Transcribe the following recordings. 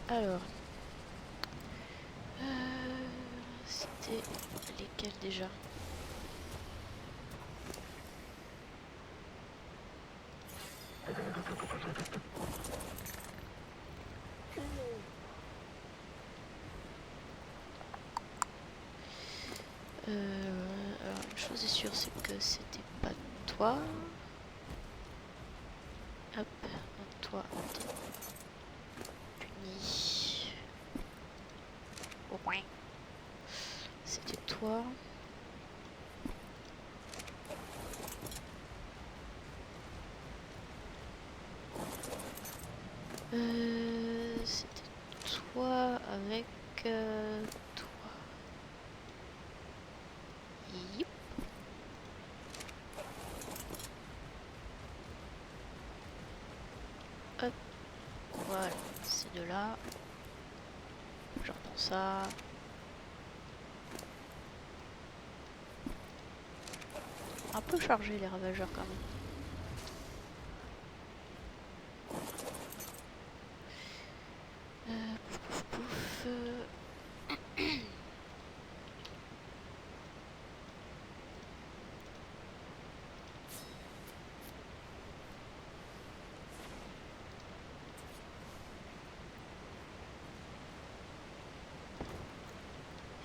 Alors, c'était lesquels déjà? Alors une chose est sûre, c'est que c'était pas toi. Hop, toi, t'es puni. Au moins. C'était toi. C'était toi avec toi. Yip. Hop, voilà, ces deux-là. Je reprends ça. Un peu chargé les ravageurs quand même. Pouf pouf pouf.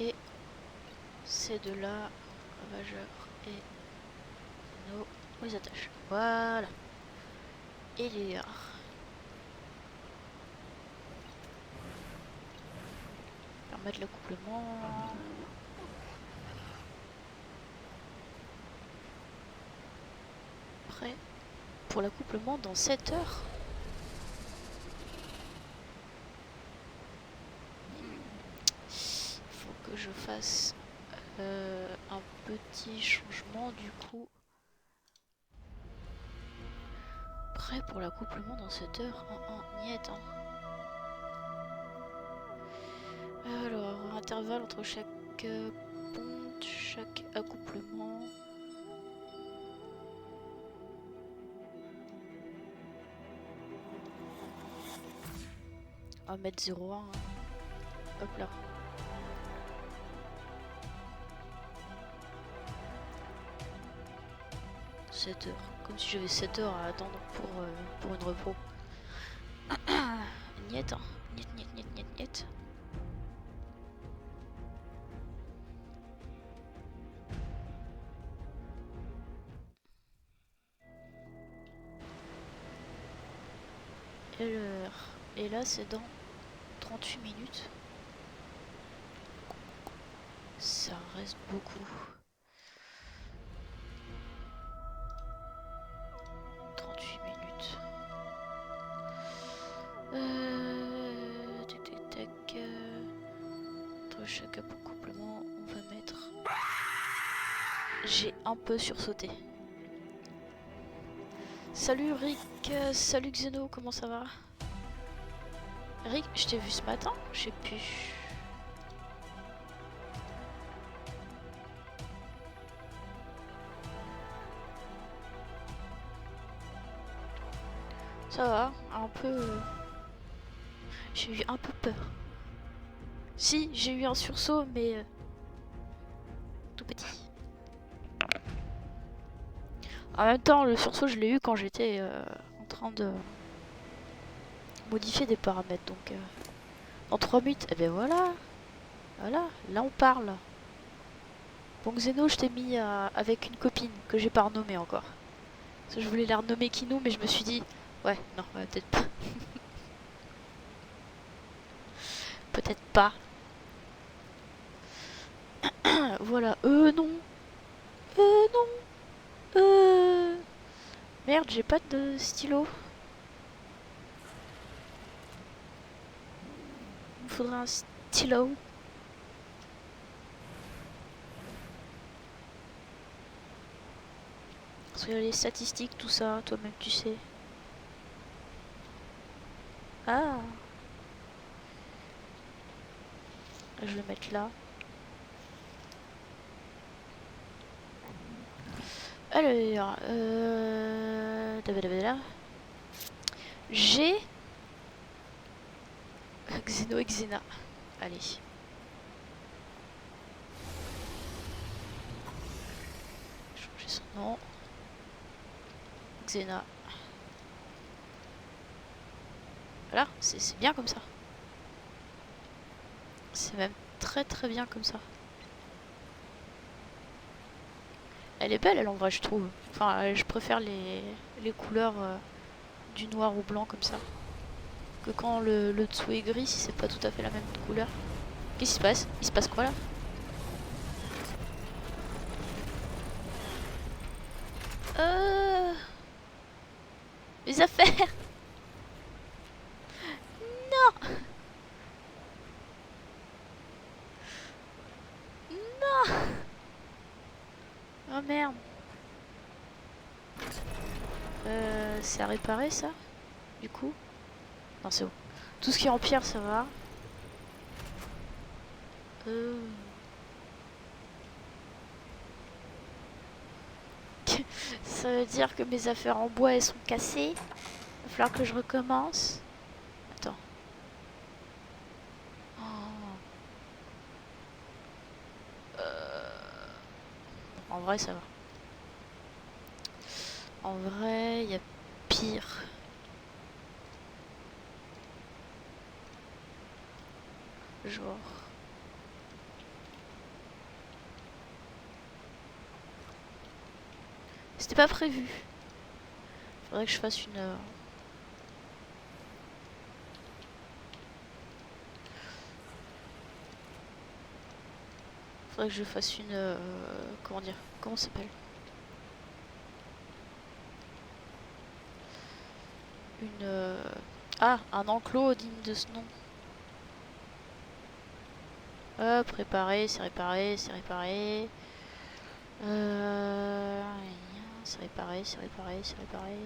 Et ces deux-là, ravageurs et nos, on les attache. Voilà. Et les permettre l'accouplement. Prêt pour l'accouplement dans 7 heures. Faut que je fasse un petit changement du coup. Prêt pour l'accouplement dans 7 heures. Niet, hein. Alors, intervalle entre chaque ponte, chaque accouplement. On va mettre 0,1. Hein. Hop là. « 7 heures. Comme si j'avais 7 heures à attendre pour une repos. Niet, hein. Niet, niet, niet, niet, niet. Et là, c'est dans 38 minutes. Ça reste beaucoup. 38 minutes. Tac tac tac. Entre chaque accouplement, on va mettre. J'ai un peu sursauté. Salut Rick, salut Xeno, comment ça va? Rick, je t'ai vu ce matin? Je sais plus. Ça va, un peu. J'ai eu un peu peur. Si, j'ai eu un sursaut, mais tout petit. En même temps, le sursaut, je l'ai eu quand j'étais en train de modifier des paramètres. Donc, en 3 minutes, et ben voilà. Voilà, là on parle. Bon, Xeno, je t'ai mis avec une copine que j'ai pas renommée encore. Parce que je voulais la renommer Kino, mais je me suis dit, ouais, non, peut-être pas. Peut-être pas. Voilà, non. Non. Merde, j'ai pas de stylo. Il me faudrait un stylo. Parce que les statistiques, tout ça, toi-même tu sais. Ah. Je vais mettre là. Alors, j'ai Xeno et Xena. Allez. Changer son nom. Xena. Voilà, c'est bien comme ça. C'est même très très bien comme ça. Elle est belle, elle en vrai, je trouve. Enfin, je préfère les couleurs du noir au blanc comme ça. Que quand le dessous est gris, si c'est pas tout à fait la même couleur. Qu'est-ce qui se passe? Il se passe quoi là? Les affaires! Non! Non! Oh merde! C'est à réparer ça? Du coup? Non, c'est bon. Tout ce qui est en pierre, ça va. Ça veut dire que mes affaires en bois, elles sont cassées. Il va falloir que je recommence. Attends. Oh. En vrai, ça va. En vrai, il y a pire. Genre... C'était pas prévu. Faudrait que je fasse une... Faudrait que je fasse une... comment dire? Comment ça s'appelle? Une... Ah, un enclos digne de ce nom. Hop, réparer, c'est réparé, c'est réparé. C'est réparé, c'est réparé, c'est réparé.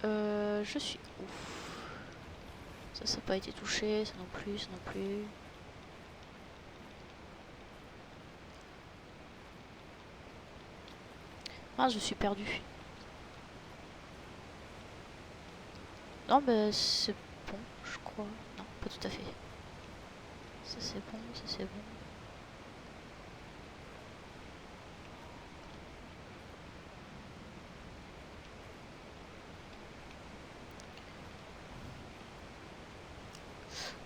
Je suis ouf. Ça n'a pas été touché, ça non plus, ça non plus. Ah, je suis perdu. Non, mais c'est bon, je crois. Non, pas tout à fait. Ça c'est bon, ça c'est bon.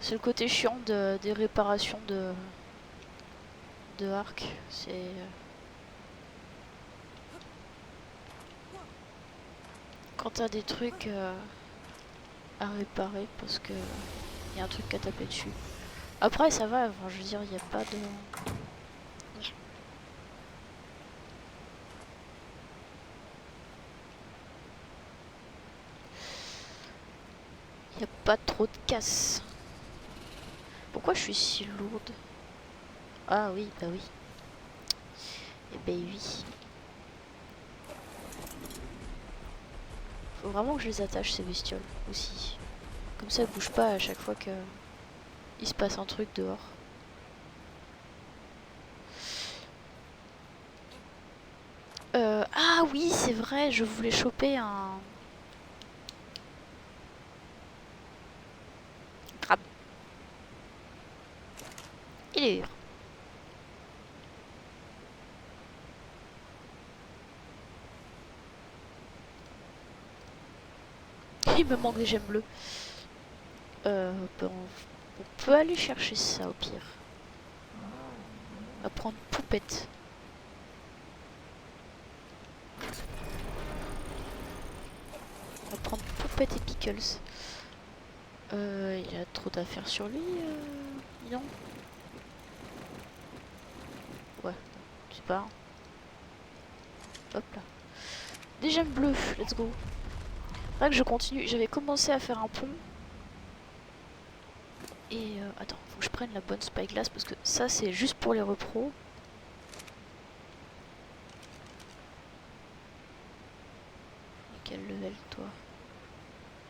C'est le côté chiant des réparations de Ark. C'est... quand t'as des trucs à réparer parce que y a un truc à taper dessus. Après ça va, enfin, je veux dire, il n'y a pas de... Il n'y a pas trop de casse. Pourquoi je suis si lourde? Ah oui, bah oui. Eh ben oui. Faut vraiment que je les attache ces bestioles aussi. Comme ça elles bougent pas à chaque fois que il se passe un truc dehors. Ah oui, c'est vrai, je voulais choper un... crabe. Il est... Il me manque des gemmes bleues. On peut aller chercher ça au pire. On va prendre Poupette. On va prendre Poupette et Pickles. Il a trop d'affaires sur lui, non? Ouais, c'est pas. Hop là. Des gemmes bleues, let's go. Faudrait que je continue. J'avais commencé à faire un pont. Et attends, faut que je prenne la bonne spyglass parce que ça c'est juste pour les repros. Quel level toi?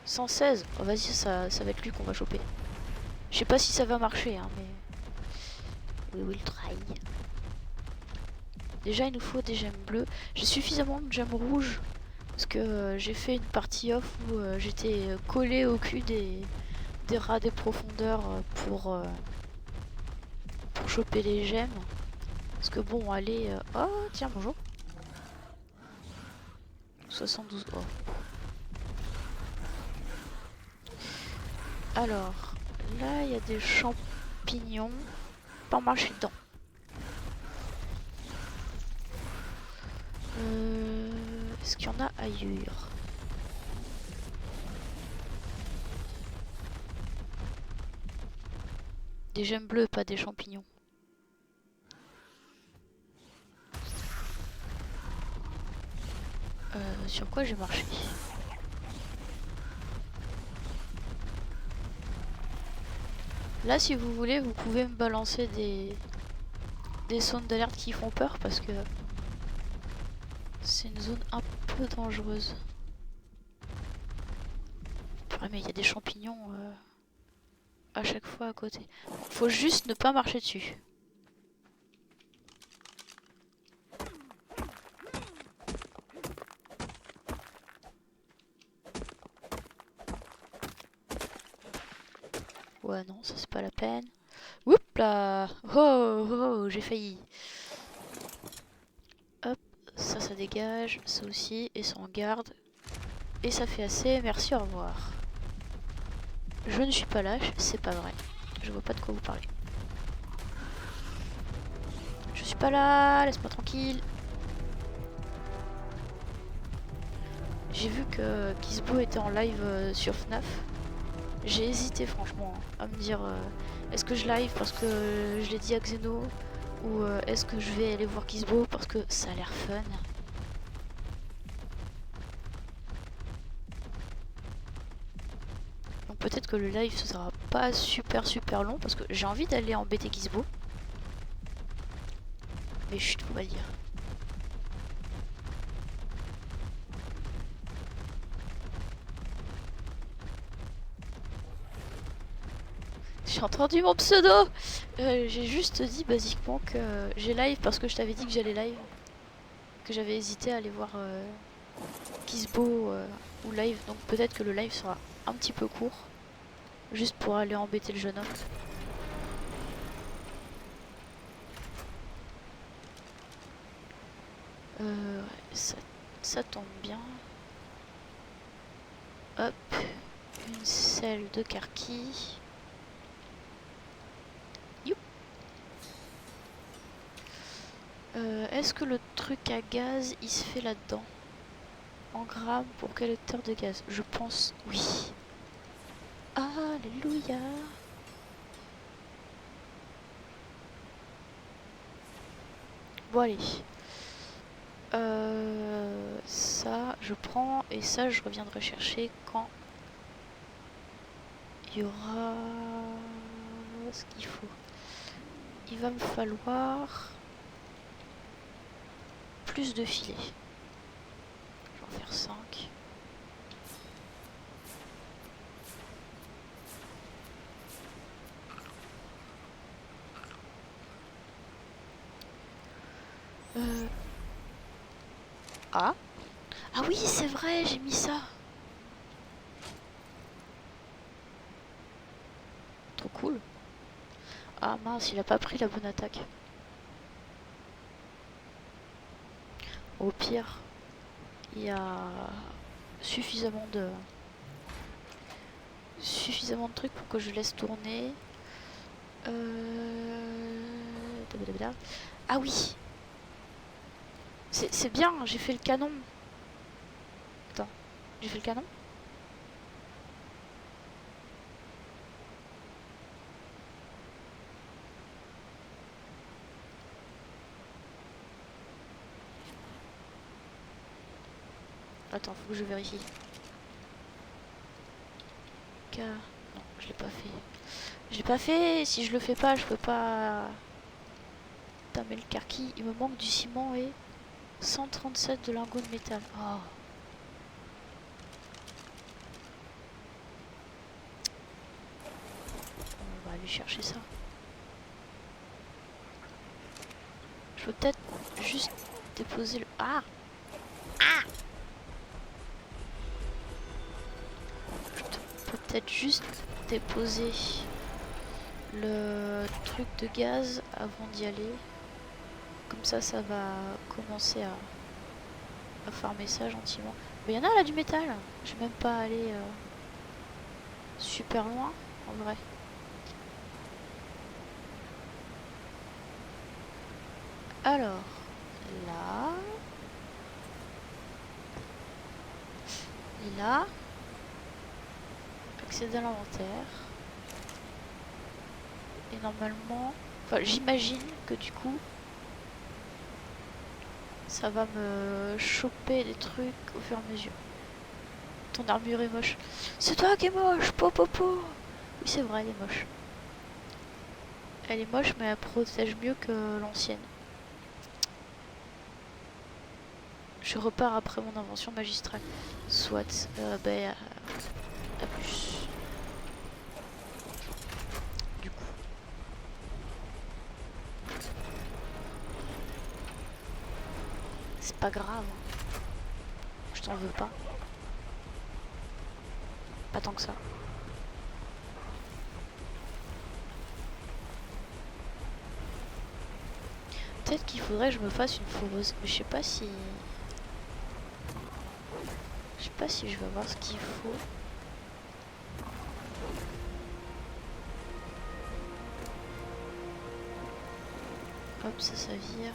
116. Oh vas-y, ça va être lui qu'on va choper. Je sais pas si ça va marcher, hein, mais... We will try. Déjà il nous faut des gemmes bleues. J'ai suffisamment de gemmes rouges Parce que j'ai fait une partie off où j'étais collé au cul des rats des profondeurs pour choper les gemmes. Parce que bon, allez... Oh, tiens, bonjour. 72... Oh. Alors, là, il y a des champignons. Pas marcher dedans. Est-ce qu'il y en a ailleurs? Des gemmes bleues, pas des champignons. Sur quoi j'ai marché? Là, si vous voulez, vous pouvez me balancer des zones d'alerte qui font peur parce que c'est une zone un peu dangereuse. Purée, mais il y a des champignons à chaque fois à côté. Faut juste ne pas marcher dessus. Ouais, non, ça c'est pas la peine. Oups là! Oh, oh, j'ai failli. Hop, ça dégage, ça aussi, et ça en garde. Et ça fait assez, merci, au revoir. Je ne suis pas lâche, c'est pas vrai. Je vois pas de quoi vous parlez. Je suis pas là, laisse-moi tranquille. J'ai vu que Kizbo était en live sur FNAF. J'ai hésité franchement à me dire est-ce que je live parce que je l'ai dit à Xeno ou est-ce que je vais aller voir Kizbo parce que ça a l'air fun. Donc peut-être que le live ce sera pas super long parce que j'ai envie d'aller embêter Kizbo. Mais chut, faut pas le dire. J'ai entendu mon pseudo. J'ai juste dit basiquement que j'ai live parce que je t'avais dit que j'allais live. Que j'avais hésité à aller voir Kizbo ou live. Donc peut-être que le live sera un petit peu court. Juste pour aller embêter le jeune homme. Ouais, ça tombe bien. Hop, une selle de carquis. Est-ce que le truc à gaz, il se fait là-dedans? En grammes pour quelle hauteur de gaz? Je pense oui. Alléluia. Bon allez. Ça, je prends et ça, je reviendrai chercher quand il y aura ce qu'il faut. Il va me falloir plus de filets. Je vais en faire 5. Ah. Ah oui, c'est vrai, j'ai mis ça. Trop cool. Ah mince, il a pas pris la bonne attaque. Au pire, il y a suffisamment de trucs pour que je laisse tourner. Ah oui. C'est bien, j'ai fait le canon. Attends, j'ai fait le canon? Attends, faut que je vérifie. Non, je l'ai pas fait. Je l'ai pas fait, si je le fais pas, je peux pas... Putain, mais le carquis, il me manque du ciment et 137 de lingots de métal. Oh. On va aller chercher ça. Je peux peut-être juste déposer le... Ah! Ah! peut-être juste déposer le truc de gaz avant d'y aller. Comme ça va commencer à farmer ça gentiment. Mais il y en a là du métal. Je vais même pas aller super loin en vrai. Alors, là. Et là. Accéder à l'inventaire. Et normalement... Enfin, j'imagine que du coup... ça va me choper des trucs au fur et à mesure. Ton armure est moche. C'est toi qui es moche, popopo. Oui, c'est vrai, elle est moche. Elle est moche, mais elle protège mieux que l'ancienne. Je repars après mon invention magistrale. Soit. Abus. Du coup. C'est pas grave. Je t'en veux pas. Pas tant que ça. Peut-être qu'il faudrait que je me fasse une foreuse. Mais je sais pas si... Je sais pas si je vais avoir ce qu'il faut. Hop, ça vire.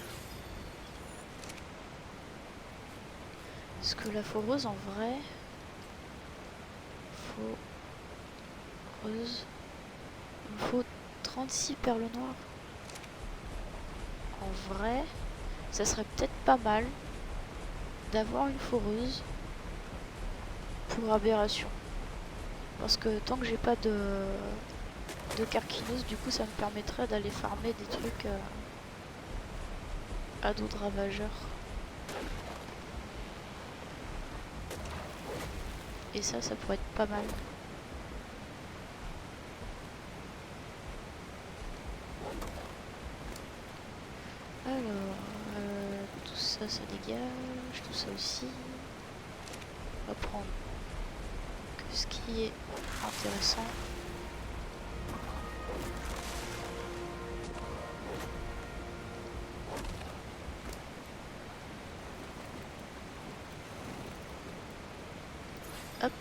Parce que la foreuse, en vrai... Foreuse... Il me faut 36 perles noires. En vrai, ça serait peut-être pas mal d'avoir une foreuse pour aberration. Parce que tant que j'ai pas de carquineuse, du coup ça me permettrait d'aller farmer des trucs à dos de ravageurs. Et ça pourrait être pas mal. Alors, tout ça dégage, tout ça aussi. On va prendre que ce qui est intéressant. Hop.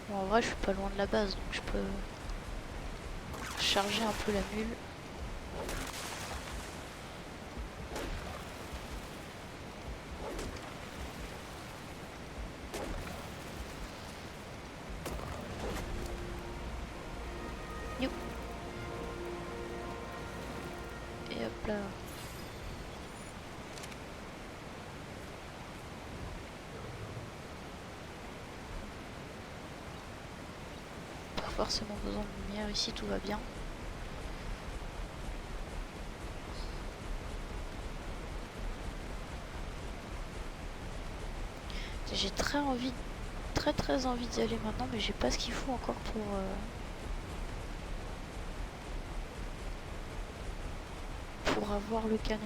Bon, en vrai, je suis pas loin de la base, donc je peux charger un peu la mule. Youp. Et hop là. Pas forcément besoin de lumière ici, tout va bien. J'ai très envie d'y aller maintenant, mais j'ai pas ce qu'il faut encore pour avoir le canon.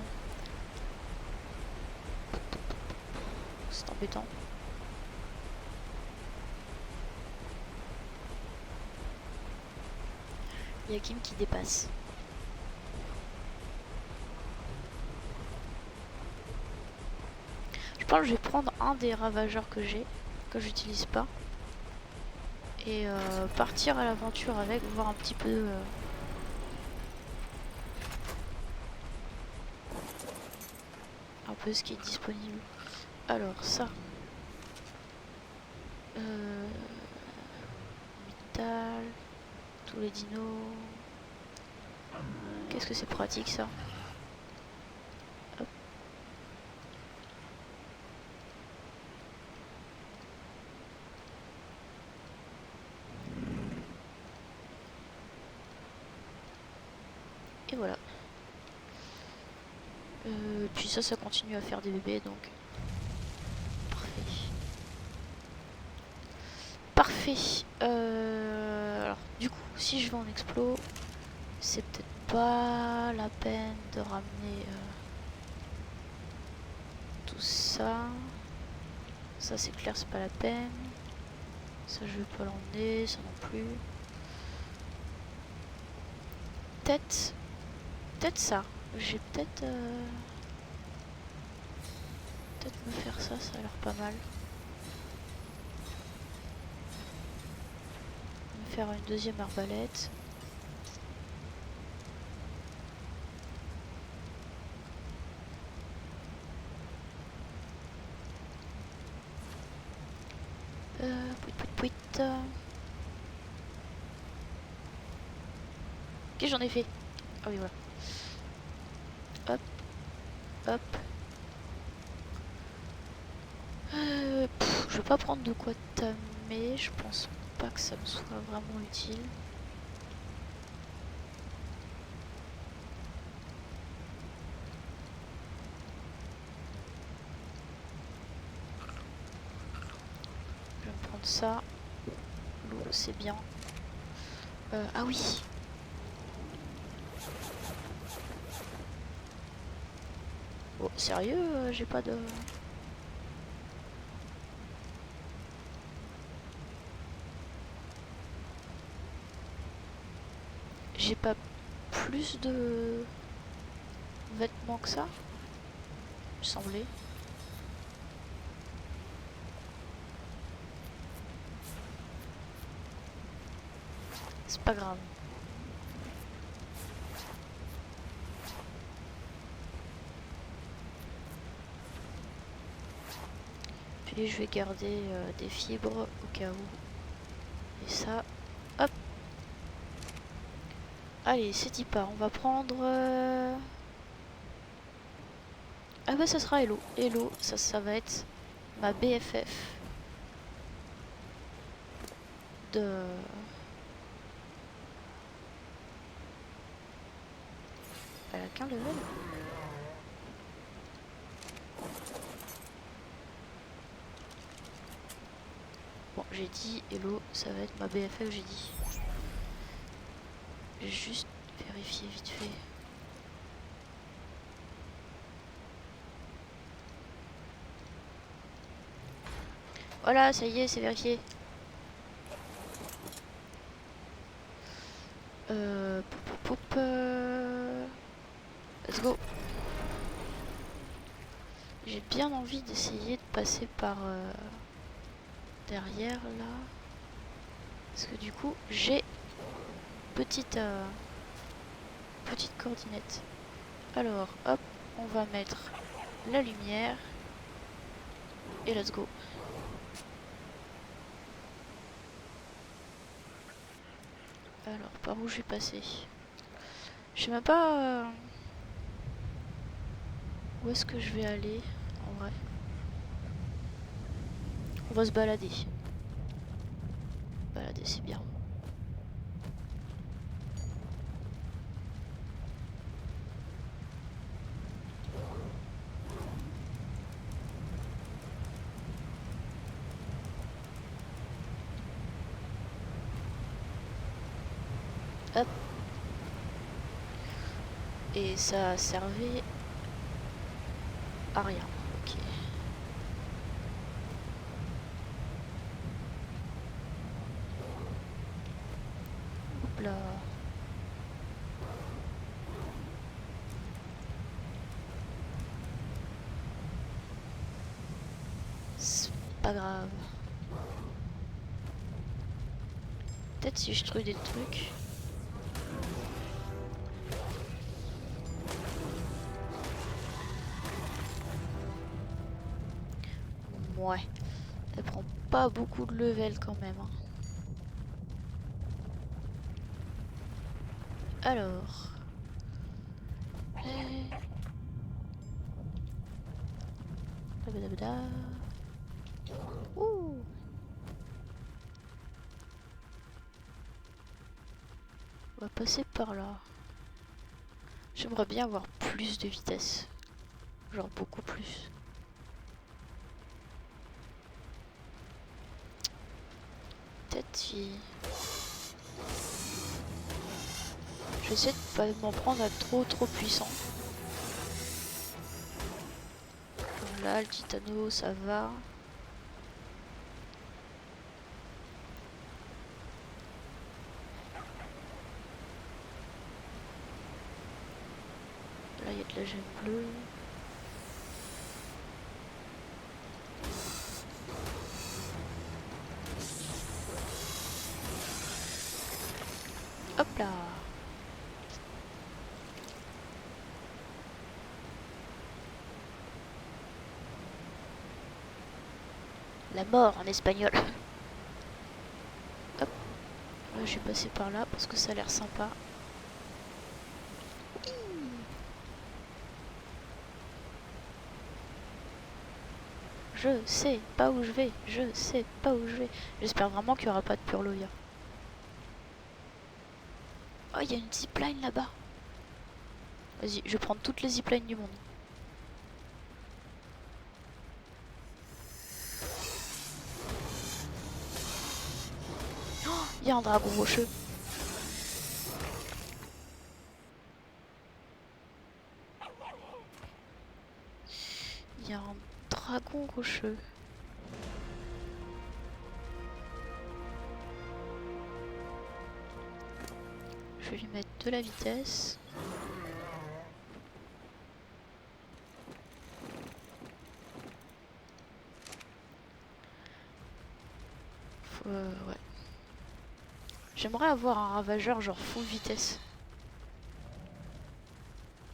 C'est embêtant. Il y a Kim qui dépasse. Je pense que je vais prendre un des ravageurs que j'ai, que j'utilise pas. Et partir à l'aventure avec, voir un petit peu... un peu ce qui est disponible. Alors ça. Vital. Tous les dinos. Qu'est-ce que c'est pratique ça. Hop. Et voilà. Puis ça continue à faire des bébés, donc parfait. Parfait. Alors, du coup, si je vais en explo, c'est peut-être pas la peine de ramener tout ça. Ça c'est clair, c'est pas la peine. Ça je vais pas l'emmener, ça non plus. Peut-être ça. J'ai peut-être me faire ça, ça a l'air pas mal. Me faire une deuxième arbalète. Pouit pouit pouit. Qu'est-ce que j'en ai fait? Ah oui, voilà. Hop, hop. Je vais pas prendre de quoi tamer, je pense pas que ça me soit vraiment utile. Je vais me prendre ça. L'eau, c'est bien. Ah oui. Oh, sérieux, j'ai pas de... J'ai pas plus de vêtements que ça, il me semblait. C'est pas grave. Puis je vais garder des fibres au cas où. Et ça, hop. Allez, c'est y part. On va prendre... Ah bah ça sera Hello. Hello, ça va être ma BFF. De... Elle a qu'un level. Bon, j'ai dit Hello, ça va être ma BFF, j'ai dit. J'ai juste vérifié vite fait. Voilà, ça y est, c'est vérifié. Let's go. J'ai bien envie d'essayer de passer par derrière là. Parce que du coup, j'ai petite coordinate. Alors, hop, on va mettre la lumière. Et let's go. Alors, par où je vais passer? Je sais même pas où est-ce que je vais aller, en vrai. On va se balader. Balader, c'est bien. Hop. Et ça servait à rien. Ok. Hop là. C'est pas grave. Peut-être si je trouve des trucs. Ouais. Elle prend pas beaucoup de level quand même. Hein. Alors. Ouh. On va passer par là. J'aimerais bien avoir plus de vitesse. Genre beaucoup plus. Peut-être si... J'essaie de pas m'en prendre à trop puissant. Voilà, le titano, ça va. Là, il y a de la gemme bleue. Hop là. La mort en espagnol. Hop. Là, je vais passer par là parce que ça a l'air sympa. Je sais pas où je vais. Je sais pas où je vais. J'espère vraiment qu'il n'y aura pas de purloya. Oh, il y a une zipline là-bas. Vas-y, je vais prendre toutes les ziplines du monde. Oh, il y a un dragon rocheux. Il y a un dragon rocheux. Je vais lui mettre de la vitesse. Ouais. J'aimerais avoir un ravageur genre full vitesse.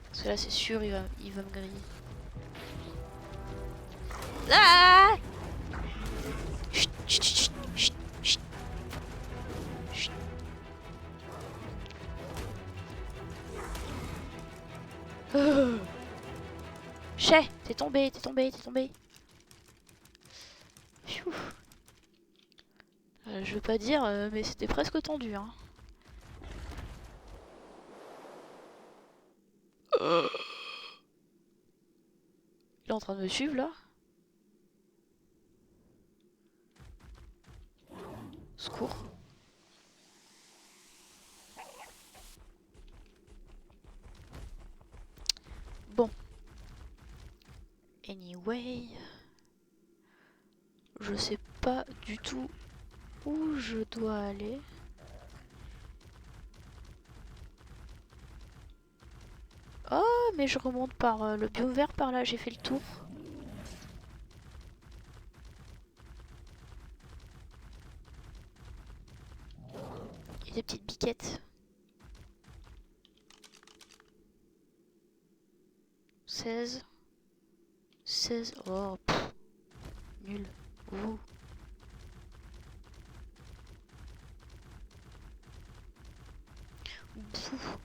Parce que là c'est sûr il va me griller. Ah! Chut, chut, chut, chut, chut, chut. Chais, t'es tombé, t'es tombé, t'es tombé. Pfiou. Je veux pas dire, mais c'était presque tendu, hein. Il est en train de me suivre là. Secours. Bon. Anyway. Je sais pas du tout où je dois aller. Oh, mais je remonte par le biome vert par là, j'ai fait le tour. Il y a des petites biquettes. 16. 16. Oh, pff, nul. Ouh. Pfff.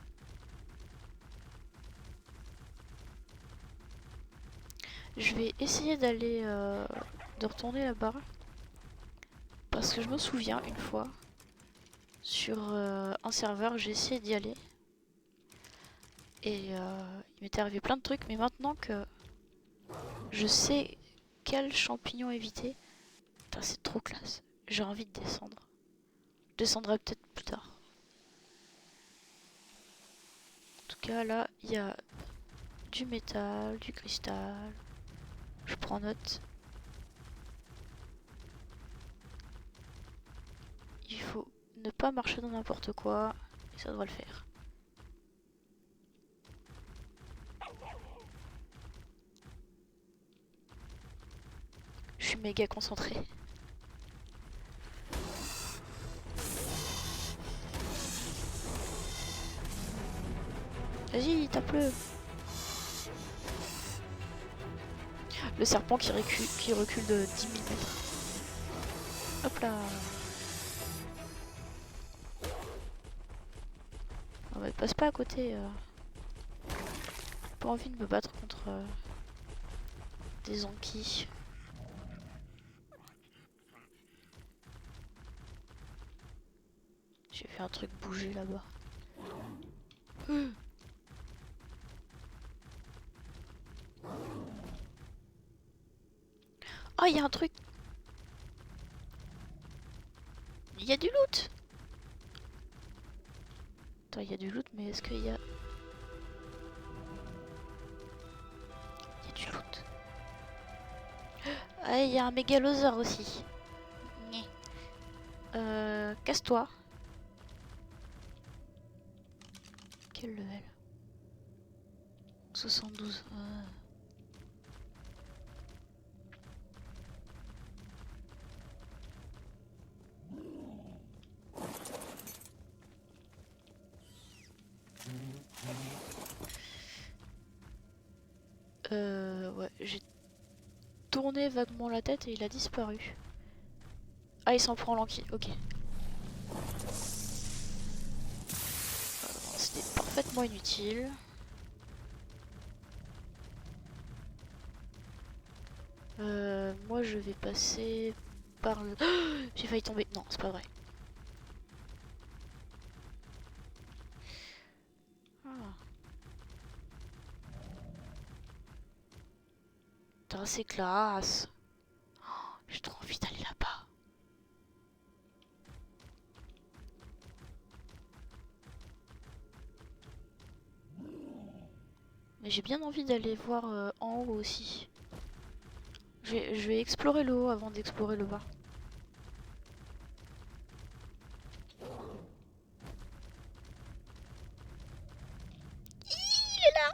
Je vais essayer d'aller de retourner là-bas parce que je me souviens une fois sur un serveur j'ai essayé d'y aller et il m'était arrivé plein de trucs, mais maintenant que je sais quel champignon éviter, c'est trop classe. J'ai envie de descendre. Je descendrai peut-être plus tard. En tout cas là il y a du métal, du cristal. Je prends note. Il faut ne pas marcher dans n'importe quoi et ça devrait le faire. Je suis méga concentrée. Vas-y, tape-le. Le serpent qui recule de 10 000 mètres. Hop là. Oh, bah, passe pas à côté. J'ai pas envie de me battre contre des anquilles. J'ai fait un truc bouger là-bas. Oh, il y a un truc. Il y a du loot. Attends, il y a du loot, mais est-ce qu'il y a... Il y a du loot. Ah, il y a un mégalosaure aussi. Casse-toi. Quel level? 72. Ouais, j'ai tourné vaguement la tête et il a disparu. Ah, il s'en prend l'enquille, ok. C'était parfaitement inutile. Moi je vais passer par le... J'ai failli tomber. Non, c'est pas vrai. Ah. Putain, c'est classe. J'ai trop envie d'aller là-bas. Mais j'ai bien envie d'aller voir en haut aussi. Je vais explorer le haut avant d'explorer le bas. Il est là!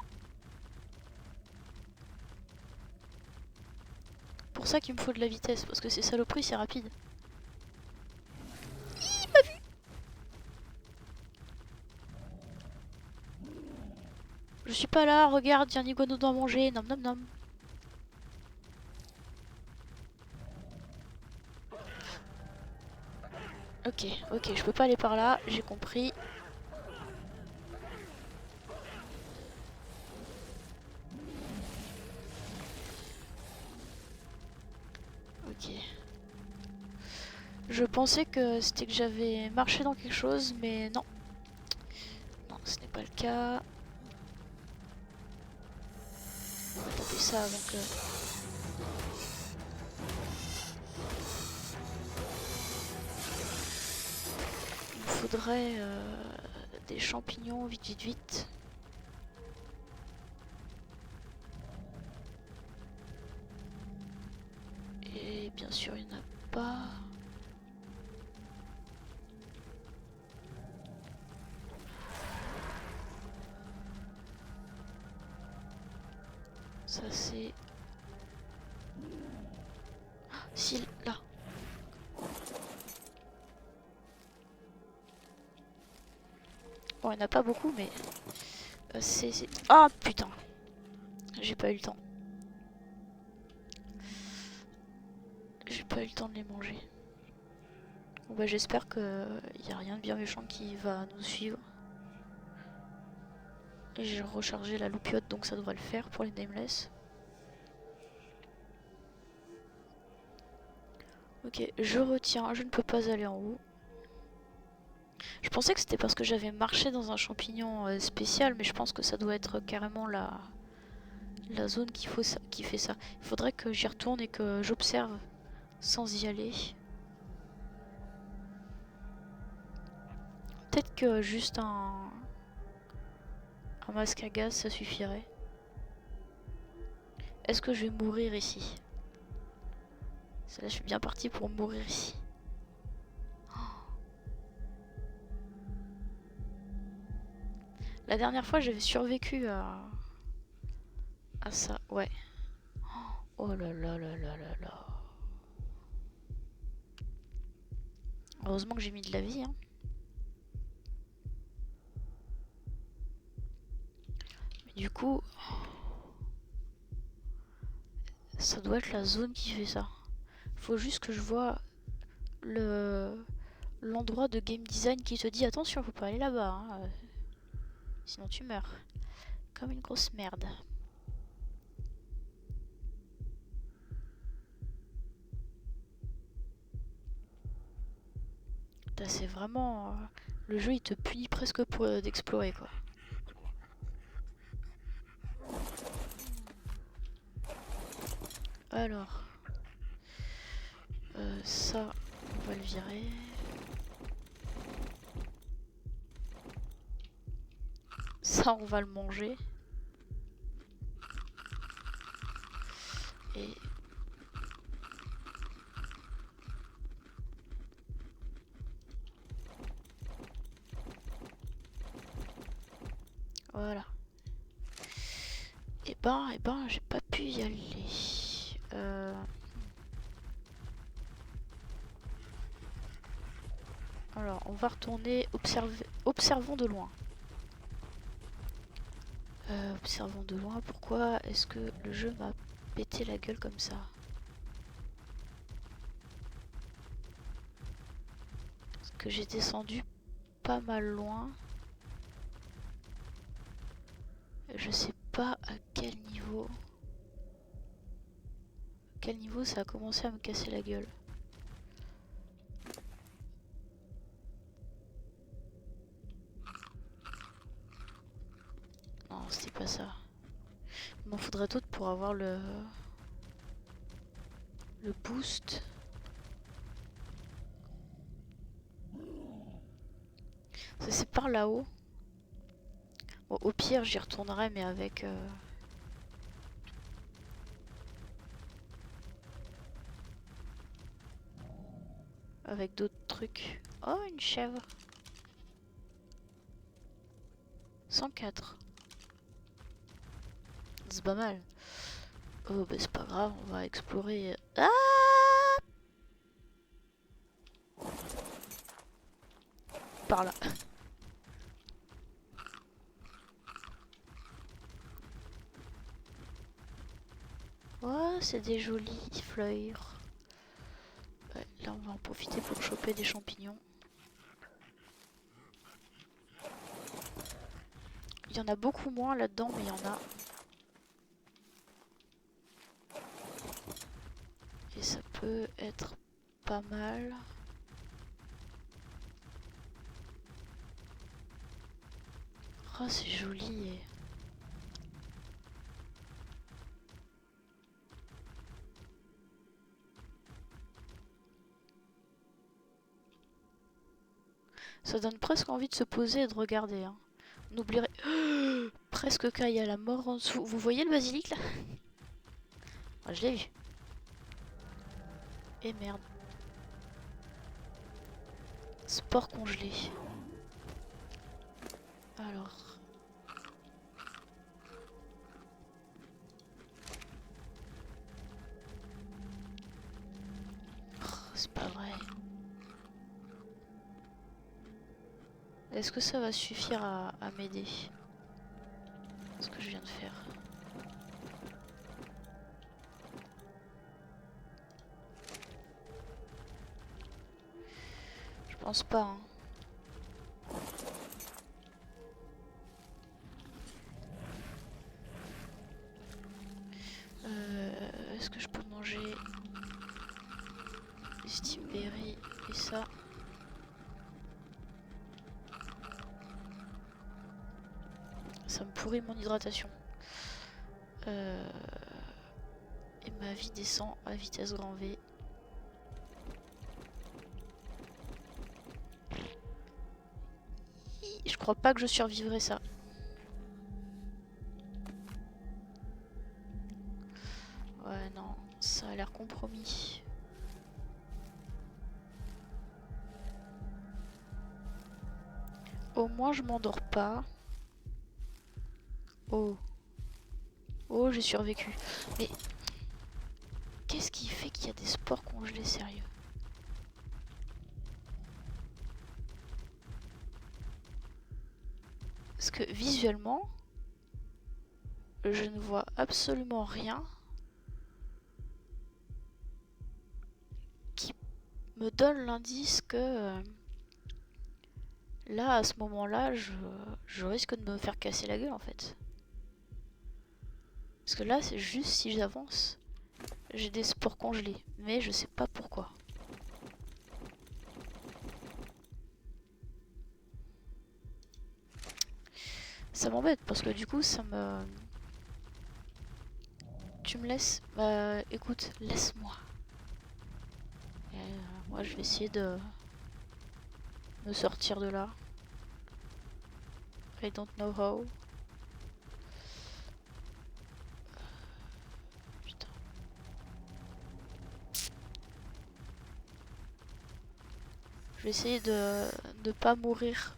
Pour ça qu'il me faut de la vitesse, parce que ces saloperies c'est rapide. Il m'a vu! Je suis pas là, regarde, il y a un iguanodon à manger, nom nom nom. Ok, ok, je peux pas aller par là, j'ai compris. Ok. Je pensais que c'était que j'avais marché dans quelque chose, mais non. Non, ce n'est pas le cas. On va taper ça avant que... Il me faudrait des champignons, vite, vite, vite. Et bien sûr, il n'y en a pas. Ça, c'est... Ah, si, là. Bon, il n'y en a pas beaucoup, mais... c'est... Ah, putain! J'ai pas eu le temps. J'ai pas eu le temps de les manger. Bon bah j'espère qu'il n'y a rien de bien méchant qui va nous suivre. Et j'ai rechargé la loupiote donc ça devrait le faire pour les nameless. Ok, je retiens, je ne peux pas aller en haut. Je pensais que c'était parce que j'avais marché dans un champignon spécial, mais je pense que ça doit être carrément la zone qui fait ça. Il faudrait que j'y retourne et que j'observe sans y aller. Peut-être que juste un masque à gaz ça suffirait. Est-ce que je vais mourir ici? Là je suis bien parti pour mourir ici. La dernière fois j'avais survécu à ça, ouais. Oh là là là là là là. Heureusement que j'ai mis de la vie, hein. Mais du coup, ça doit être la zone qui fait ça. Faut juste que je vois l'endroit de game design qui te dit attention, faut pas aller là-bas, hein, sinon tu meurs. Comme une grosse merde. C'est vraiment... le jeu il te punit presque pour d'explorer quoi. Alors... ça, on va le virer. Ça, on va le manger. Et... voilà. Et ben, j'ai pas pu y aller. Alors, on va retourner observer. Observons de loin. Observons de loin. Pourquoi est-ce que le jeu m'a pété la gueule comme ça? Parce que j'ai descendu pas mal loin. Je sais pas à quel niveau. Quel niveau ça a commencé à me casser la gueule. Non, c'était pas ça. Il m'en faudrait d'autres pour avoir le boost. C'est par là-haut. Bon, au pire, j'y retournerai, mais avec... avec d'autres trucs. Oh, une chèvre. 104. C'est pas mal. Oh, bah c'est pas grave, on va explorer. Ah! Par là. Oh, c'est des jolies fleurs. Ouais, là, on va en profiter pour choper des champignons. Il y en a beaucoup moins là-dedans, mais il y en a. Et ça peut être pas mal. Oh, c'est joli. Ça donne presque envie de se poser et de regarder. Hein. On oublierait presque qu'il y a la mort en dessous. Vous voyez le basilic là? Ah, je l'ai vu. Et merde. Sport congelé. Alors. Oh, c'est pas vrai. Est-ce que ça va suffire à m'aider? Ce que je viens de faire. Je pense pas. Hein. Est-ce que je peux manger des steamberries et ça? Ça me pourrit mon hydratation. Et ma vie descend à vitesse grand V. Je crois pas que je survivrai ça. Ouais, non, ça a l'air compromis. Au moins, je m'endors pas. Oh. Oh, j'ai survécu. Mais qu'est-ce qui fait qu'il y a des spores congelés, sérieux? Parce que visuellement, je ne vois absolument rien qui me donne l'indice que là, à ce moment-là, je risque de me faire casser la gueule en fait. Parce que là, c'est juste si j'avance, j'ai des spores congelés, mais je sais pas pourquoi. Ça m'embête parce que du coup, ça me... Tu me laisses... Bah écoute, laisse-moi. Moi, je vais essayer de me sortir de là. I don't know how. Je vais essayer de ne pas mourir.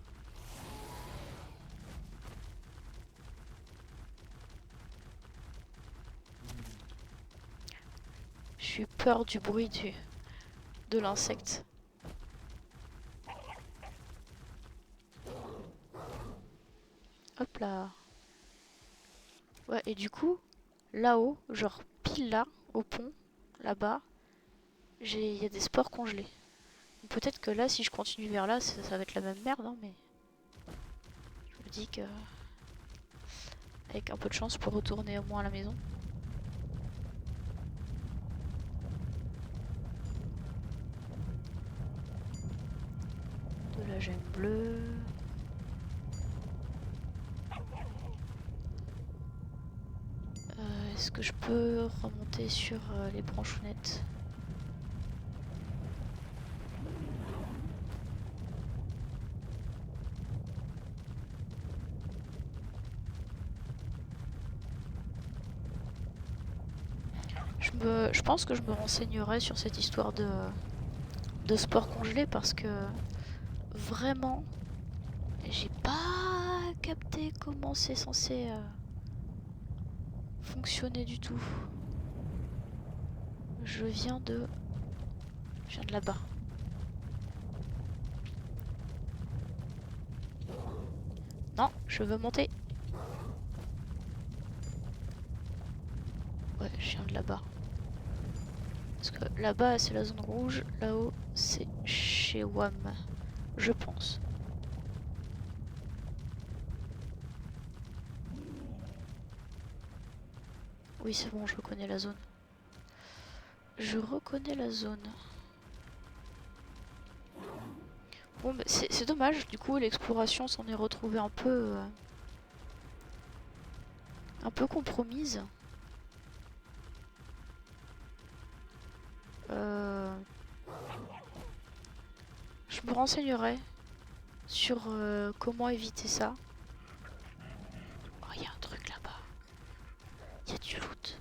J'ai eu peur du bruit de l'insecte. Hop là. Ouais, et du coup, là-haut, genre pile là, au pont, là-bas, il y a des spores congelés. Peut-être que là, si je continue vers là, ça va être la même merde, hein, mais je me dis que avec un peu de chance, je peux retourner au moins à la maison. De la gemme bleue. Est-ce que je peux remonter sur les branchonnettes? Je pense que je me renseignerai sur cette histoire de sport congelé parce que vraiment, j'ai pas capté comment c'est censé fonctionner du tout. Je viens de là-bas. Non, je veux monter. Ouais, je viens de là-bas. Parce que là-bas, c'est la zone rouge. Là-haut, c'est chez WAM. Je pense. Oui, c'est bon, je reconnais la zone. Je reconnais la zone. Bon, bah, c'est dommage. Du coup, l'exploration s'en est retrouvée un peu compromise. Je me renseignerai sur comment éviter ça. Oh, il y a un truc là-bas. Il y a du loot.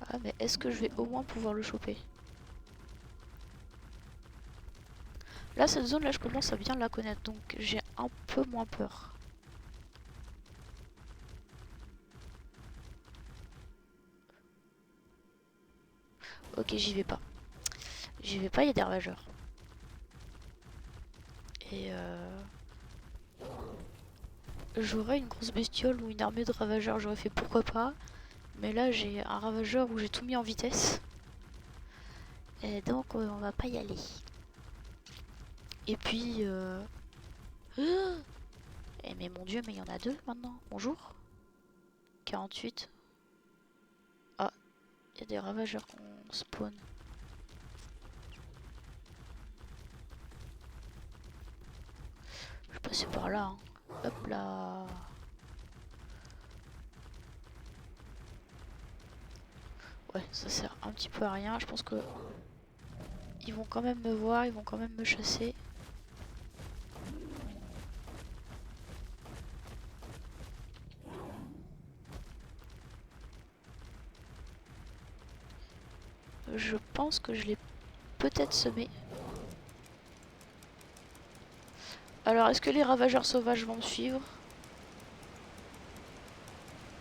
Ah, mais est-ce que je vais au moins pouvoir le choper? Là, cette zone-là, je commence à bien la connaître, donc j'ai un peu moins peur. Ok, j'y vais pas. J'y vais pas, il y a des ravageurs. Et j'aurais une grosse bestiole ou une armée de ravageurs, j'aurais fait pourquoi pas. Mais là, j'ai un ravageur où j'ai tout mis en vitesse. Et donc, on va pas y aller. Et puis... Eh mais mon dieu, mais il y en a deux maintenant. Bonjour. 48. Ah, il y a des ravageurs qu'on spawn. Je vais passer par là. Hein. Hop là. Ouais, ça sert un petit peu à rien. Je pense que ils vont quand même me voir, ils vont quand même me chasser. Je pense que je l'ai peut-être semé. Alors, est-ce que les ravageurs sauvages vont me suivre?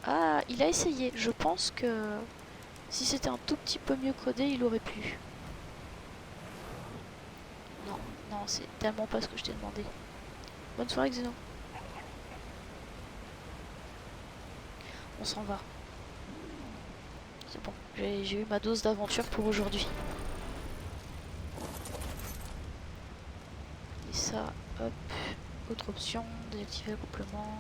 Ah, il a essayé. Je pense que si c'était un tout petit peu mieux codé, il aurait pu. Non, non, c'est tellement pas ce que je t'ai demandé. Bonne soirée, Xeno. On s'en va. C'est bon, j'ai eu ma dose d'aventure pour aujourd'hui. Et ça, hop, autre option, désactiver le complément.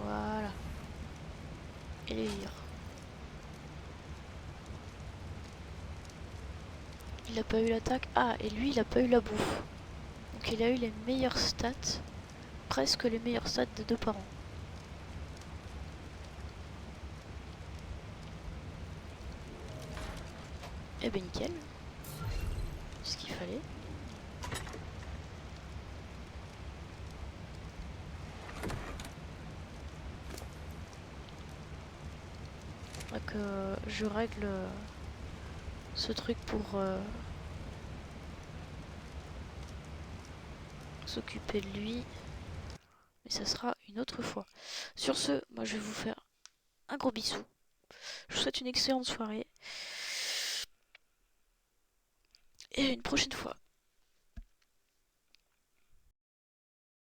Voilà. Et les vire. Il a pas eu l'attaque. Ah, et lui, il a pas eu la bouffe. Donc il a eu les meilleures stats. Presque les meilleures stats des deux parents. Eh ben nickel. C'est ce qu'il fallait. que je règle ce truc pour s'occuper de lui. Mais ça sera une autre fois. Sur ce, moi je vais vous faire un gros bisou. Je vous souhaite une excellente soirée. Et à une prochaine fois.